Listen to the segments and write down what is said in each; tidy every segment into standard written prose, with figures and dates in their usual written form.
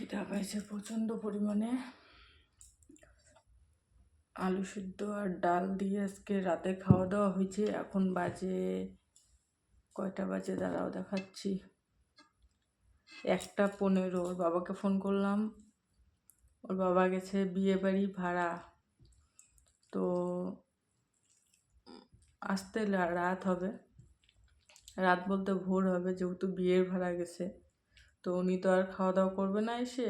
খিদা পাইছে প্রচণ্ড পরিমাণে। আলু সিদ্ধ আর ডাল দিয়ে আজকে রাতে খাওয়া দাওয়া হয়েছে। এখন বাজে কয়টা বাজে দাঁড়াও দেখাচ্ছি, 1:15। ওর বাবাকে ফোন করলাম, ওর বাবা গেছে বিয়ে বাড়ি ভাড়া, তো আসতে রাত হবে। রাত বলতে ভোর হবে, যেহেতু বিয়ের ভাড়া গেছে। তো উনি তো আর খাওয়া দাওয়া করবে না এসে,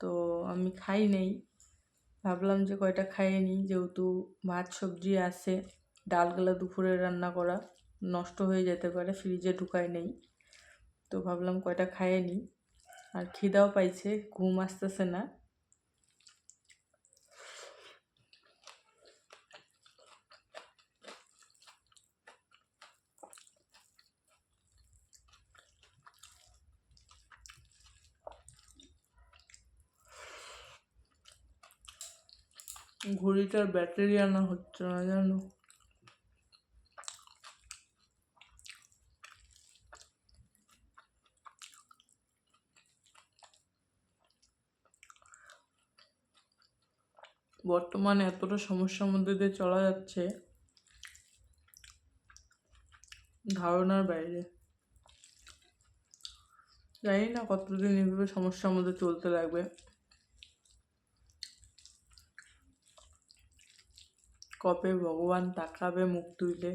তো আমি খাই নেই। ভাবলাম যে কয়টা খাইয়ে নিই, যেহেতু ভাত সবজি আছে, ডালগুলো দুপুরে রান্না করা নষ্ট হয়ে যেতে পারে, ফ্রিজে ঢুকাই নেই। তো ভাবলাম কয়টা খাইয়ে নিই। আর খিদাও পাইছে, ঘুম আসতেছে না। ঘড়িটার ব্যাটারি আনা হচ্ছে না জানো। বর্তমানে এতটা সমস্যার মধ্যে দিয়ে চলা যাচ্ছে, ধারণার বাইরে। জানি না কতদিন এভাবে সমস্যার মধ্যে চলতে লাগবে, কবে ভগবান তাকাবে মুখ তুলে।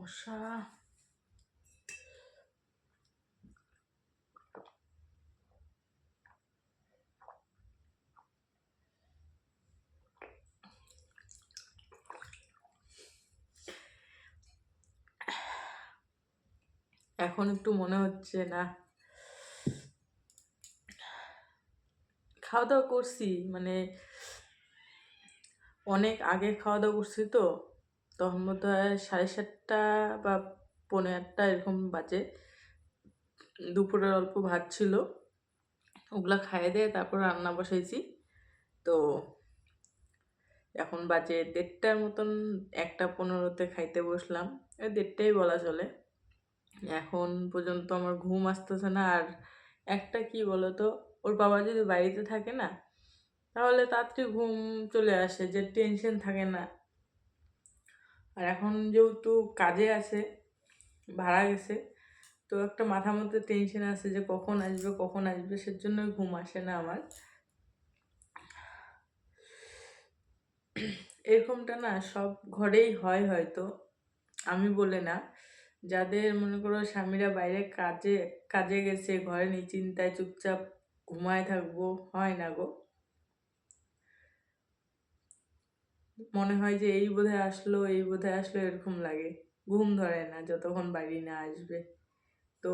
মশা। এখন একটু মনে হচ্ছে না, খাওয়া দাওয়া করছি মানে অনেক আগে খাওয়া দাওয়া করছি তো, তখন বোধ হয় 7:30 বা 7:45 এরকম বাজে। দুপুরের অল্প ভাত ছিল, ওগুলা খাইয়ে দিয়ে তারপর রান্না বসাইছি। তো এখন বাজে 1:30টার মতন, 1:15-তে খাইতে বসলাম, 1:30টাই বলা চলে। এখন পর্যন্ত আমার ঘুম আসতেছে না। আর একটা কি বলতো, ওর বাবা যদি বাড়িতে থাকে না, তাহলে তাড়াতাড়ি ঘুম চলে আসে, যে টেনশন থাকে না। আর এখন যেহেতু কাজে আছে, ভাড়া গেছে, তো একটা মাথার মধ্যে টেনশন আছে যে কখন আসবে কখন আসবে, সেজন্যই ঘুম আসে না আমার। এরকমটা না সব ঘরেই হয় হয়তো, আমি বলে না। যাদের মনে করো স্বামীরা বাইরে কাজে গেছে, ঘরে নিশ্চিন্তায় চুপচাপ ঘুমায় থাকবো, হয় না গো। মনে হয় যে এই বোধহয় আসলো এরকম লাগে। ঘুম ধরে না যতক্ষণ বাড়ি না আসবে। তো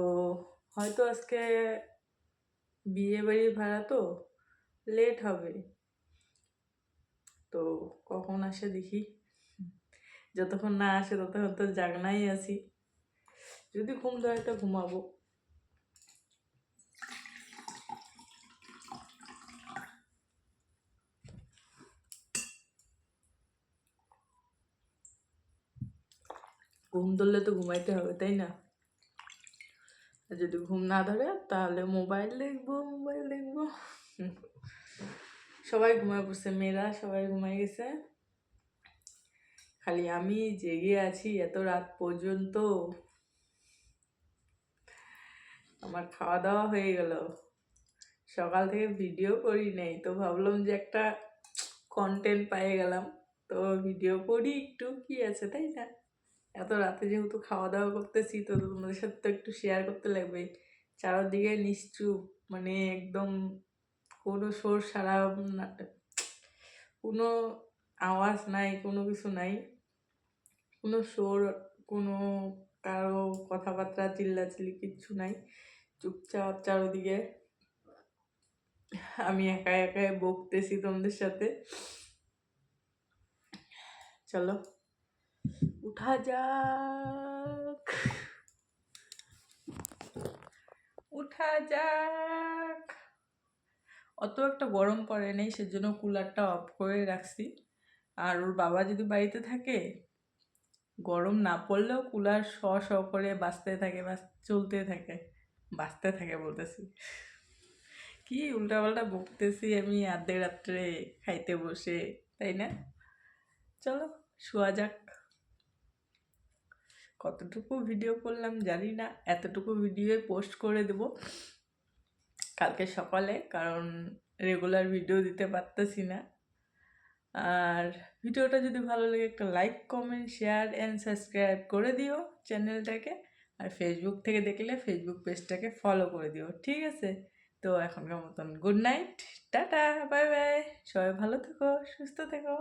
হয়তো আজকে বিয়ে বাড়ির ভাড়া তো লেট হবে, তো কখন আসে দেখি। যতক্ষণ না আসে ততক্ষণ তো জাগনাই আছি, যদি ঘুম ধরে তো ঘুমাবো। ঘুম ধরলে তো ঘুমাইতে হবে, তাই না? যদি ঘুম না ধরে তাহলে মোবাইল দেখবো। সবাই ঘুমায় পড়ছে, মেয়েরা সবাই ঘুমাই গেছে, খালি আমি জেগে আছি এত রাত পর্যন্ত। আমার খাওয়া দাওয়া হয়ে গেল, সকাল থেকে ভিডিও করি নাই, তো ভাবলাম যে একটা কন্টেন্ট পেয়ে গেলাম, তো ভিডিও করি একটু, কি আছে তাই না? এত রাতে যেহেতু খাওয়া দাওয়া করতেছি, তো তোমাদের সাথে তো একটু শেয়ার করতে লাগবে। চারদিকে নিশ্চুপ, মানে একদম কোনো সোর সারা কোনো আওয়াজ নাই, কোনো কিছু নাই, কোনো সোর, কোনো কারো কথাবার্তা চিল্লাচিল্লি কিচ্ছু নাই, চুপচাপ চারদিকে আমি একা একাই বকতেছি তোমাদের সাথে। চলো উঠা যাক, উঠা যাক। অত একটা গরম পড়ে নেই, সেজন্য কুলারটা অফ করে রাখছি। আর ওর বাবা যদি বাড়িতে থাকে, গরম না পড়লেও কুলার শ করে বাজতে থাকে, চলতে থাকে, বাজতে থাকে বলতেছি, কি উল্টাপাল্টা বকতেছি আমি আধে রাত্রে খাইতে বসে, তাই না? চলো শোয়া যাক। কতটুকু ভিডিও করলাম জানি না, এতটুকু ভিডিও পোস্ট করে দেব কালকে সকালে, কারণ রেগুলার ভিডিও দিতে পারতেছি না। আর ভিডিওটা যদি ভালো লাগে একটা like, comment, share and subscribe করে দিও চ্যানেলটাকে। আর ফেসবুক থেকে দেখলে ফেসবুক পেজটাকে ফলো করে দিও, ঠিক আছে? তো এখনকার মতন good night, tata, bye bye, সবাই ভালো থেকো, সুস্থ থেকো।